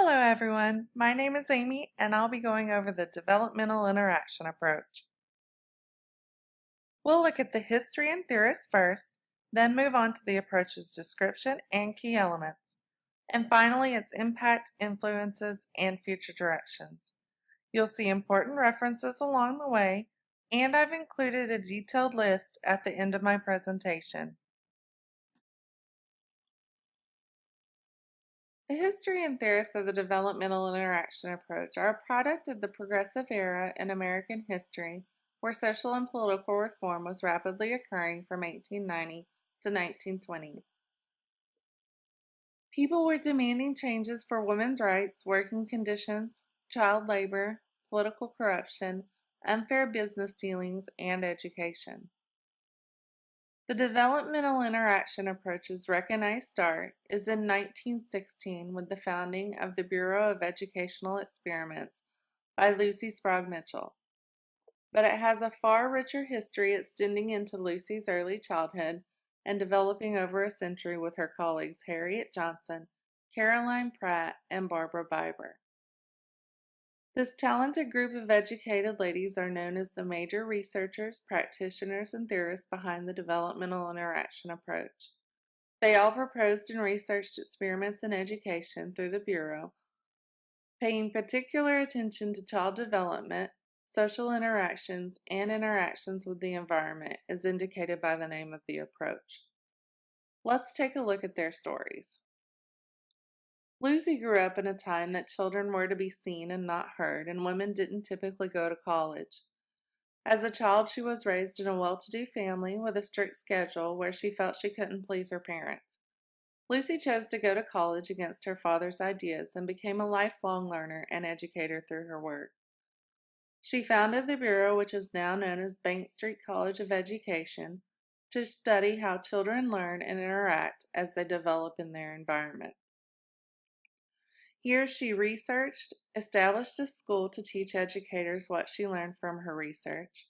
Hello everyone, my name is Amy and I'll be going over the Developmental Interaction Approach. We'll look at the history and theorists first, then move on to the approach's description and key elements, and finally its impact, influences, and future directions. You'll see important references along the way, and I've included a detailed list at the end of my presentation. The history and theorists of the developmental interaction approach are a product of the progressive era in American history where social and political reform was rapidly occurring from 1890 to 1920. People were demanding changes for women's rights, working conditions, child labor, political corruption, unfair business dealings, and education. The developmental interaction approach's recognized start is in 1916 with the founding of the Bureau of Educational Experiments by Lucy Sprague Mitchell. But it has a far richer history extending into Lucy's early childhood and developing over a century with her colleagues Harriet Johnson, Caroline Pratt, and Barbara Biber. This talented group of educated ladies are known as the major researchers, practitioners, and theorists behind the developmental interaction approach. They all proposed and researched experiments in education through the Bureau, paying particular attention to child development, social interactions, and interactions with the environment, as indicated by the name of the approach. Let's take a look at their stories. Lucy grew up in a time that children were to be seen and not heard, and women didn't typically go to college. As a child, she was raised in a well-to-do family with a strict schedule where she felt she couldn't please her parents. Lucy chose to go to college against her father's ideas and became a lifelong learner and educator through her work. She founded the Bureau, which is now known as Bank Street College of Education, to study how children learn and interact as they develop in their environment. Here she researched, established a school to teach educators what she learned from her research,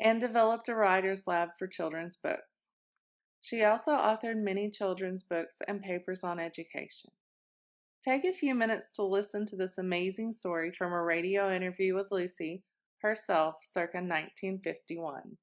and developed a writer's lab for children's books. She also authored many children's books and papers on education. Take a few minutes to listen to this amazing story from a radio interview with Lucy herself circa 1951.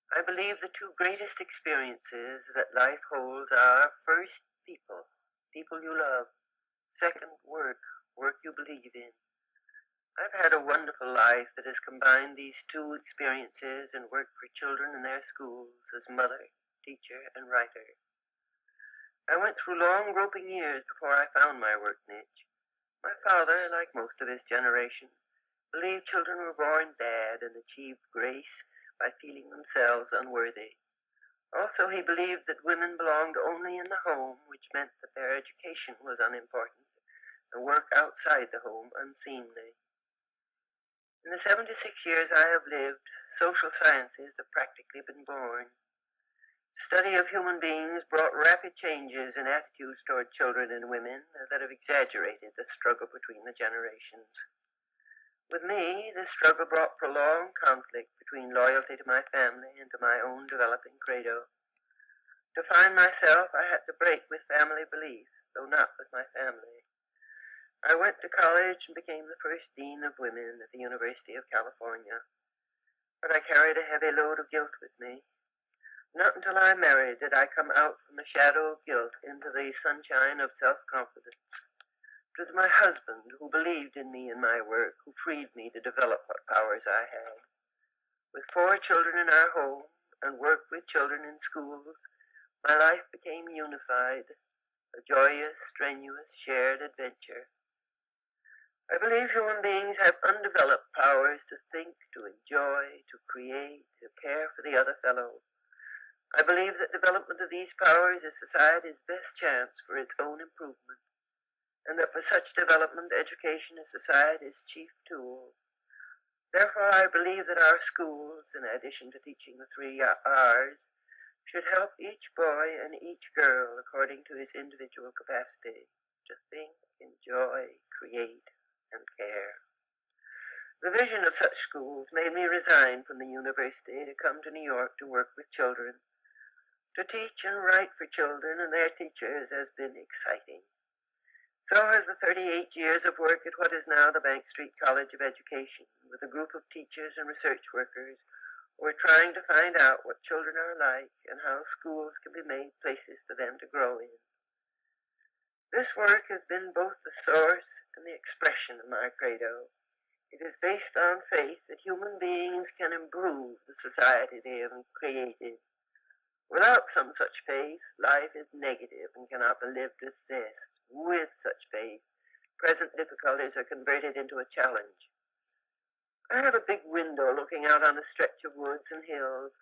I believe the two greatest experiences that life holds are first, people you love. Second, work you believe in. I've had a wonderful life that has combined these two experiences and worked for children in their schools as mother, teacher, and writer. I went through long groping years before I found my work niche. My father, like most of his generation, believed children were born bad and achieved grace by feeling themselves unworthy. Also, he believed that women belonged only in the home, which meant that their education was unimportant, and work outside the home unseemly. In the 76 years I have lived, social sciences have practically been born. Study of human beings brought rapid changes in attitudes toward children and women that have exaggerated the struggle between the generations. With me, this struggle brought prolonged conflict between loyalty to my family and to my own developing credo. To find myself, I had to break with family beliefs, though not with my family. I went to college and became the first dean of women at the University of California, but I carried a heavy load of guilt with me. Not until I married did I come out from the shadow of guilt into the sunshine of self-confidence. It was my husband who believed in me and my work, who freed me to develop what powers I had. With 4 children in our home and work with children in schools, my life became unified, a joyous, strenuous, shared adventure. I believe human beings have undeveloped powers to think, to enjoy, to create, to care for the other fellow. I believe that development of these powers is society's best chance for its own improvement, and that for such development, education is society's chief tool. Therefore, I believe that our schools, in addition to teaching the 3 R's, should help each boy and each girl according to his individual capacity to think, enjoy, create, and care. The vision of such schools made me resign from the university to come to New York to work with children. To teach and write for children and their teachers has been exciting. So has the 38 years of work at what is now the Bank Street College of Education, with a group of teachers and research workers who are trying to find out what children are like and how schools can be made places for them to grow in. This work has been both the source and the expression of my credo. It is based on faith that human beings can improve the society they have created. Without some such faith, life is negative and cannot be lived with zest. With such faith, present difficulties are converted into a challenge. I have a big window looking out on a stretch of woods and hills.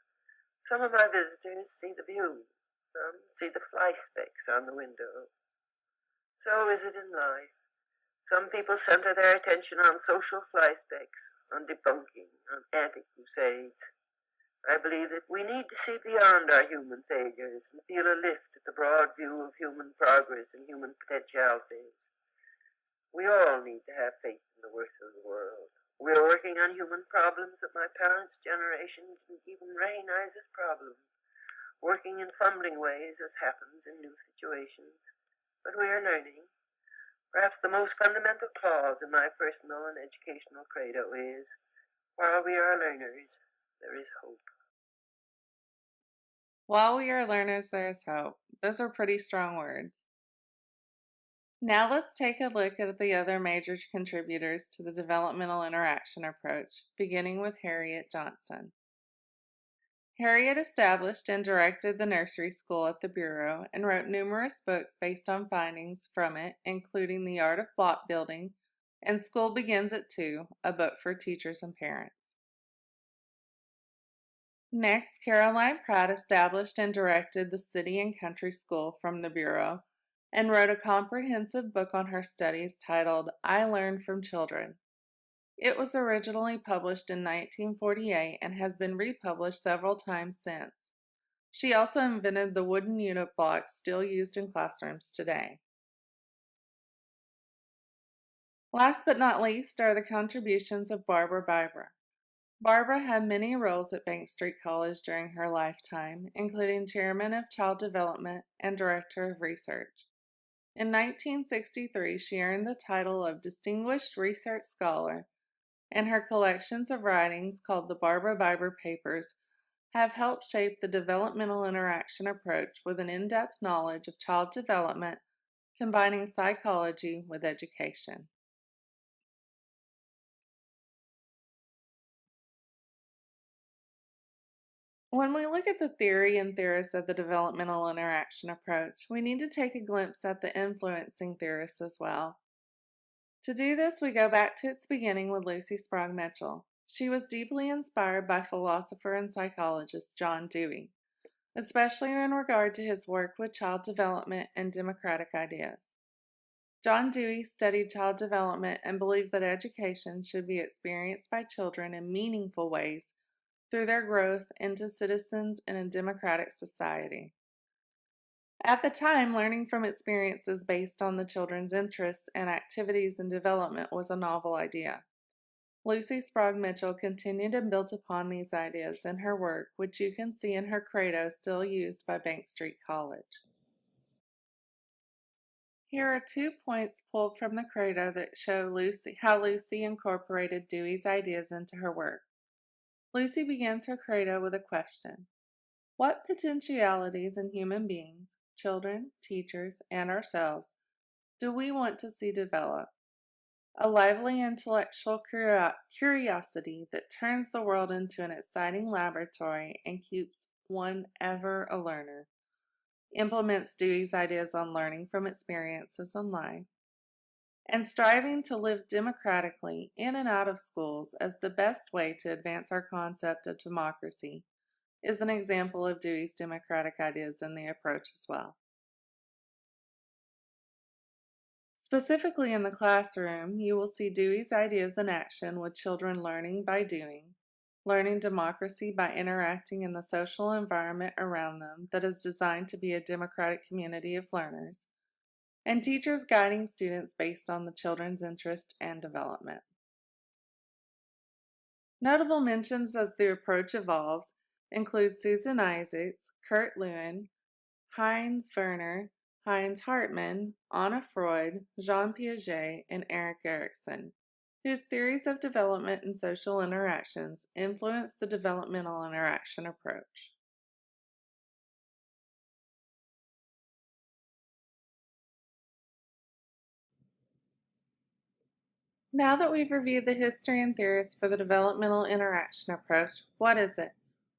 Some of my visitors see the view. Some see the fly specks on the window. So is it in life. Some people center their attention on social fly specks, on debunking, on anti-crusades. I believe that we need to see beyond our human failures and feel a lift at the broad view of human progress and human potentialities. We all need to have faith in the worth of the world. We are working on human problems that my parents' generation didn't even recognize as problems, working in fumbling ways as happens in new situations. But we are learning. Perhaps the most fundamental clause in my personal and educational credo is, while we are learners, there is hope. While we are learners, there is hope. Those are pretty strong words. Now let's take a look at the other major contributors to the developmental interaction approach, beginning with Harriet Johnson. Harriet established and directed the nursery school at the Bureau and wrote numerous books based on findings from it, including The Art of Block Building and School Begins at 2, a book for teachers and parents. Next, Caroline Pratt established and directed the City and Country School from the Bureau and wrote a comprehensive book on her studies titled I Learn from Children. It was originally published in 1948 and has been republished several times since. She also invented the wooden unit blocks still used in classrooms today. Last but not least are the contributions of Barbara Barbara. Barbara had many roles at Bank Street College during her lifetime, including chairman of child development and director of research. In 1963, she earned the title of Distinguished Research Scholar, and her collections of writings called the Barbara Barbara Papers have helped shape the developmental interaction approach with an in-depth knowledge of child development, combining psychology with education. When we look at the theory and theorists of the developmental interaction approach, we need to take a glimpse at the influencing theorists as well. To do this, we go back to its beginning with Lucy Sprague Mitchell. She was deeply inspired by philosopher and psychologist John Dewey, especially in regard to his work with child development and democratic ideas. John Dewey studied child development and believed that education should be experienced by children in meaningful ways through their growth into citizens in a democratic society. At the time, learning from experiences based on the children's interests and activities and development was a novel idea. Lucy Sprague Mitchell continued and built upon these ideas in her work, which you can see in her credo still used by Bank Street College. Here are 2 points pulled from the credo that show how Lucy incorporated Dewey's ideas into her work. Lucy begins her credo with a question. What potentialities in human beings, children, teachers, and ourselves, do we want to see develop? A lively intellectual curiosity that turns the world into an exciting laboratory and keeps one ever a learner, implements Dewey's ideas on learning from experiences in life, and striving to live democratically in and out of schools as the best way to advance our concept of democracy is an example of Dewey's democratic ideas in the approach as well. Specifically in the classroom, you will see Dewey's ideas in action with children learning by doing, learning democracy by interacting in the social environment around them that is designed to be a democratic community of learners, and teachers guiding students based on the children's interest and development. Notable mentions as the approach evolves include Susan Isaacs, Kurt Lewin, Heinz Werner, Heinz Hartmann, Anna Freud, Jean Piaget, and Erik Erikson, whose theories of development and social interactions influenced the developmental interaction approach. Now that we've reviewed the history and theories for the developmental interaction approach, what is it?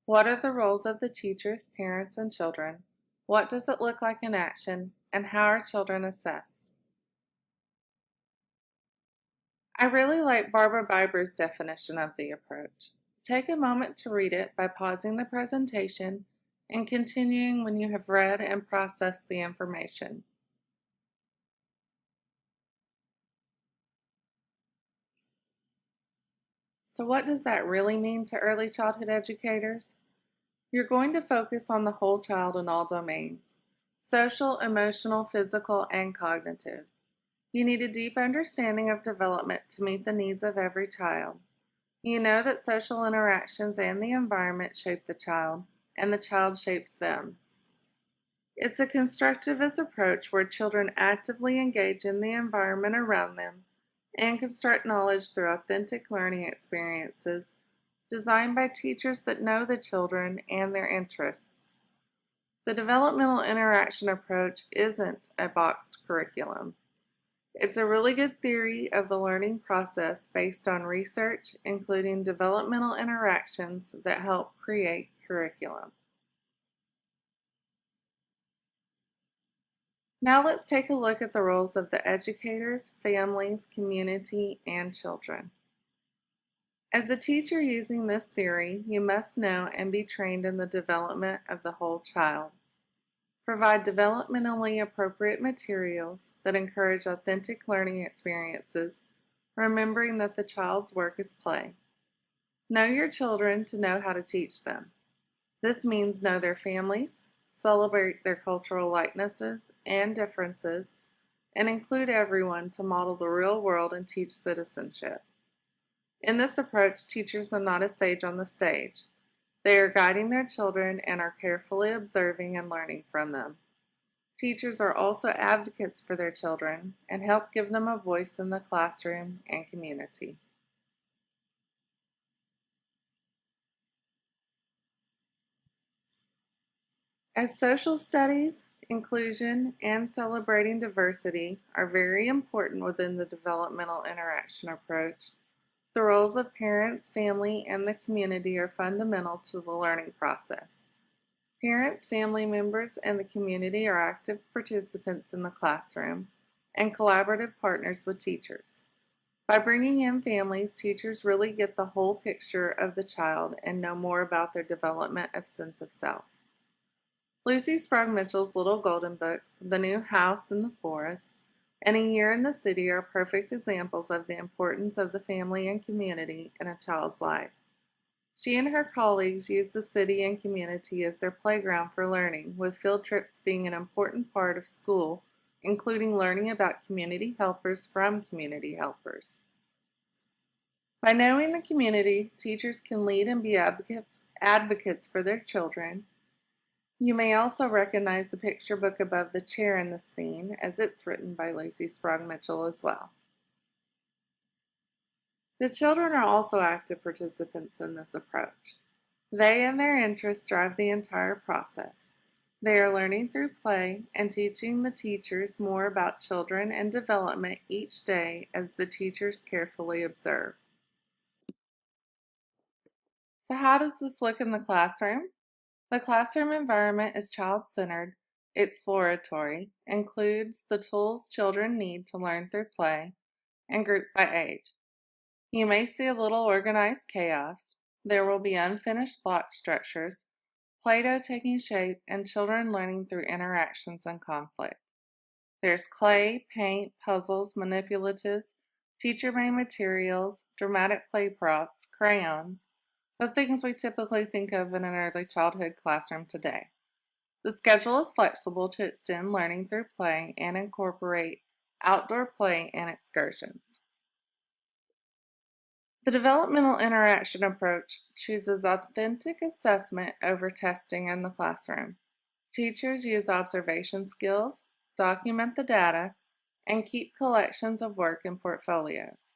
What are the roles of the teachers, parents, and children? What does it look like in action? And how are children assessed? I really like Barbara Biber's definition of the approach. Take a moment to read it by pausing the presentation and continuing when you have read and processed the information. So what does that really mean to early childhood educators? You're going to focus on the whole child in all domains: social, emotional, physical, and cognitive. You need a deep understanding of development to meet the needs of every child. You know that social interactions and the environment shape the child, and the child shapes them. It's a constructivist approach where children actively engage in the environment around them and construct knowledge through authentic learning experiences designed by teachers that know the children and their interests. The developmental interaction approach isn't a boxed curriculum. It's a really good theory of the learning process based on research, including developmental interactions that help create curriculum. Now let's take a look at the roles of the educators, families, community, and children. As a teacher using this theory, you must know and be trained in the development of the whole child. Provide developmentally appropriate materials that encourage authentic learning experiences, remembering that the child's work is play. Know your children to know how to teach them. This means know their families, celebrate their cultural likenesses and differences, and include everyone to model the real world and teach citizenship. In this approach, teachers are not a sage on the stage. They are guiding their children and are carefully observing and learning from them. Teachers are also advocates for their children and help give them a voice in the classroom and community. As social studies, inclusion, and celebrating diversity are very important within the developmental interaction approach, the roles of parents, family, and the community are fundamental to the learning process. Parents, family members, and the community are active participants in the classroom and collaborative partners with teachers. By bringing in families, teachers really get the whole picture of the child and know more about their development of sense of self. Lucy Sprague Mitchell's Little Golden Books, The New House in the Forest, and A Year in the City are perfect examples of the importance of the family and community in a child's life. She and her colleagues use the city and community as their playground for learning, with field trips being an important part of school, including learning about community helpers from community helpers. By knowing the community, teachers can lead and be advocates for their children. You may also recognize the picture book above the chair in this scene, as it's written by Lucy Sprague Mitchell as well. The children are also active participants in this approach. They and their interests drive the entire process. They are learning through play and teaching the teachers more about children and development each day as the teachers carefully observe. So how does this look in the classroom? The classroom environment is child-centered, exploratory, includes the tools children need to learn through play, and grouped by age. You may see a little organized chaos. There will be unfinished block structures, Play-Doh taking shape, and children learning through interactions and conflict. There's clay, paint, puzzles, manipulatives, teacher-made materials, dramatic play props, crayons, the things we typically think of in an early childhood classroom today. The schedule is flexible to extend learning through play and incorporate outdoor play and excursions. The developmental interaction approach chooses authentic assessment over testing in the classroom. Teachers use observation skills, document the data, and keep collections of work in portfolios.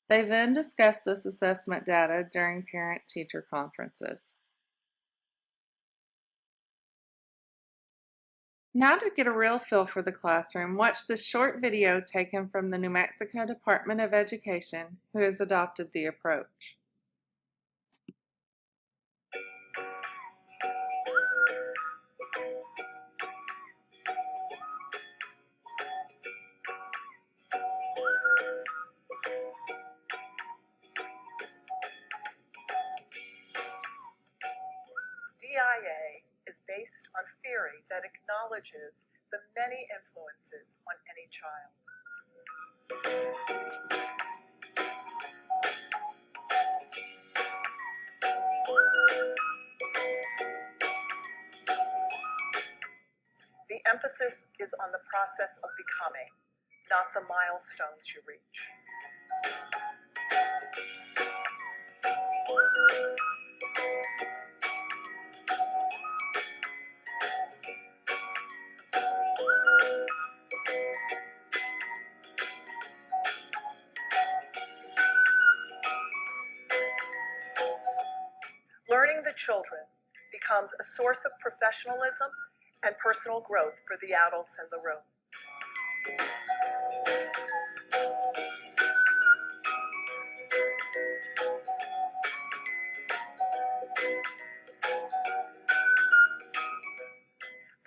They then discuss this assessment data during parent-teacher conferences. Now to get a real feel for the classroom, watch this short video taken from the New Mexico Department of Education, who has adopted the approach. DIA is based on theory that acknowledges the many influences on any child. The emphasis is on the process of becoming, not the milestones you reach. Learning the children becomes a source of professionalism and personal growth for the adults in the room.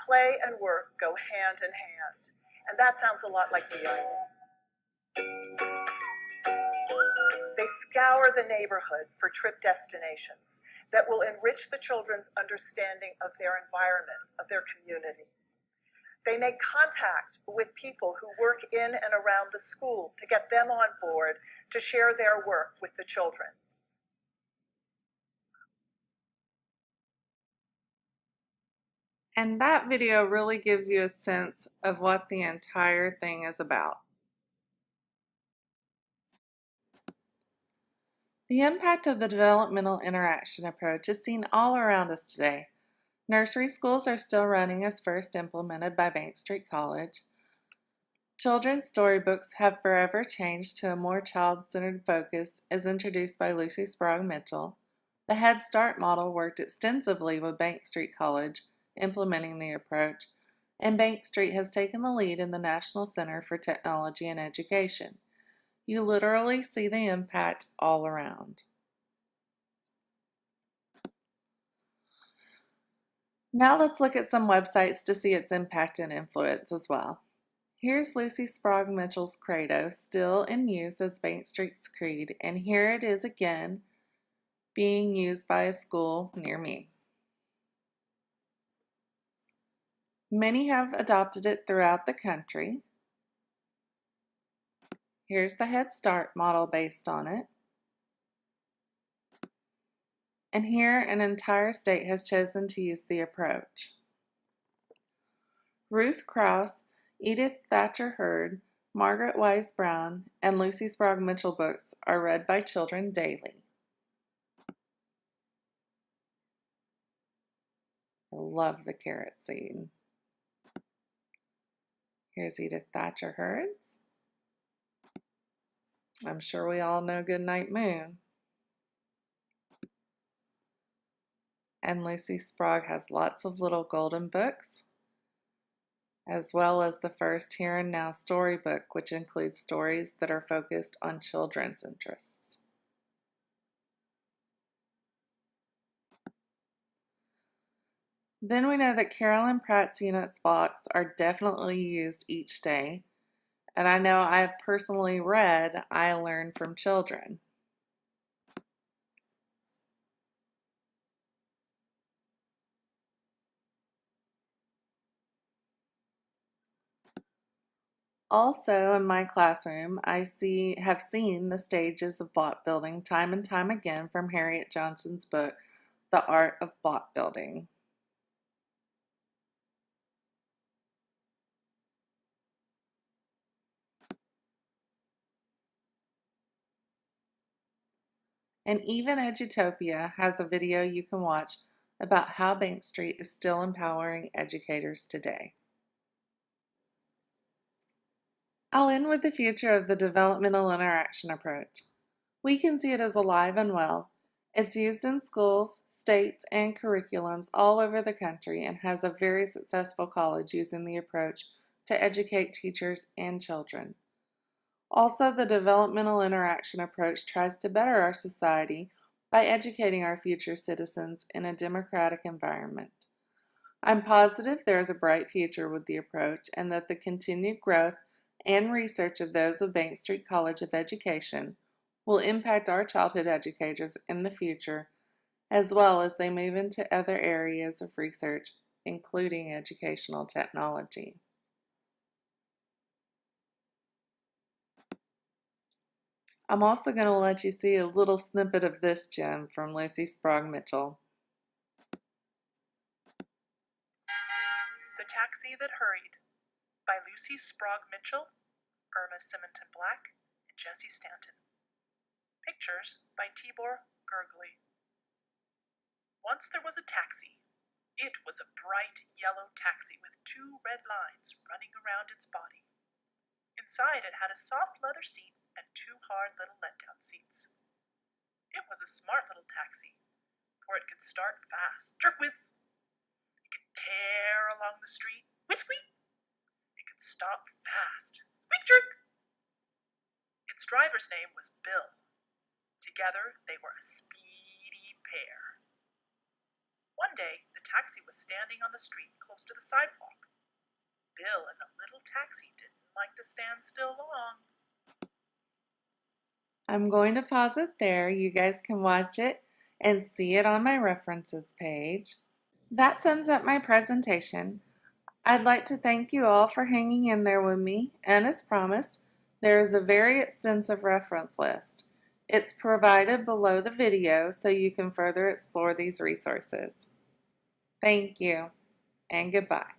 Play and work go hand in hand, and that sounds a lot like DIA. They scour the neighborhood for trip destinations that will enrich the children's understanding of their environment, of their community. They make contact with people who work in and around the school to get them on board to share their work with the children. And that video really gives you a sense of what the entire thing is about. The impact of the developmental interaction approach is seen all around us today. Nursery schools are still running as first implemented by Bank Street College. Children's storybooks have forever changed to a more child-centered focus as introduced by Lucy Sprague Mitchell. The Head Start model worked extensively with Bank Street College, implementing the approach, and Bank Street has taken the lead in the National Center for Technology and Education. You literally see the impact all around. Now let's look at some websites to see its impact and influence as well. Here's Lucy Sprague Mitchell's credo, still in use as Bank Street's creed, and here it is again, being used by a school near me. Many have adopted it throughout the country. Here's the Head Start model based on it. And here an entire state has chosen to use the approach. Ruth Krauss, Edith Thatcher Hurd, Margaret Wise Brown, and Lucy Sprague Mitchell books are read by children daily. I love the carrot seed. Here's Edith Thatcher Hurd. I'm sure we all know Goodnight Moon. And Lucy Sprague has lots of little golden books, as well as the first Here and Now storybook, which includes stories that are focused on children's interests. Then we know that Carolyn Pratt's units blocks are definitely used each day, and I know I've personally read I Learn from Children. Also, in my classroom, have seen the stages of block building time and time again from Harriet Johnson's book, The Art of Block Building. And even Edutopia has a video you can watch about how Bank Street is still empowering educators today. I'll end with the future of the developmental interaction approach. We can see it as alive and well. It's used in schools, states, and curriculums all over the country and has a very successful college using the approach to educate teachers and children. Also, the developmental interaction approach tries to better our society by educating our future citizens in a democratic environment. I'm positive there is a bright future with the approach and that the continued growth and research of those with Bank Street College of Education will impact our childhood educators in the future as well as they move into other areas of research, including educational technology. I'm also going to let you see a little snippet of this gem from Lucy Sprague Mitchell. The Taxi That Hurried by Lucy Sprague Mitchell, Irma Simonton Black, and Jessie Stanton. Pictures by Tibor Gergely. Once there was a taxi. It was a bright yellow taxi with 2 red lines running around its body. Inside it had a soft leather seat and 2 hard little let-down seats. It was a smart little taxi, for it could start fast, jerk whiz. It could tear along the street, whiz squeak. It could stop fast, squeak jerk. Its driver's name was Bill. Together they were a speedy pair. One day the taxi was standing on the street close to the sidewalk. Bill and the little taxi didn't like to stand still long. I'm going to pause it there. You guys can watch it and see it on my references page. That sums up my presentation. I'd like to thank you all for hanging in there with me, and as promised, there is a very extensive reference list. It's provided below the video so you can further explore these resources. Thank you, and goodbye.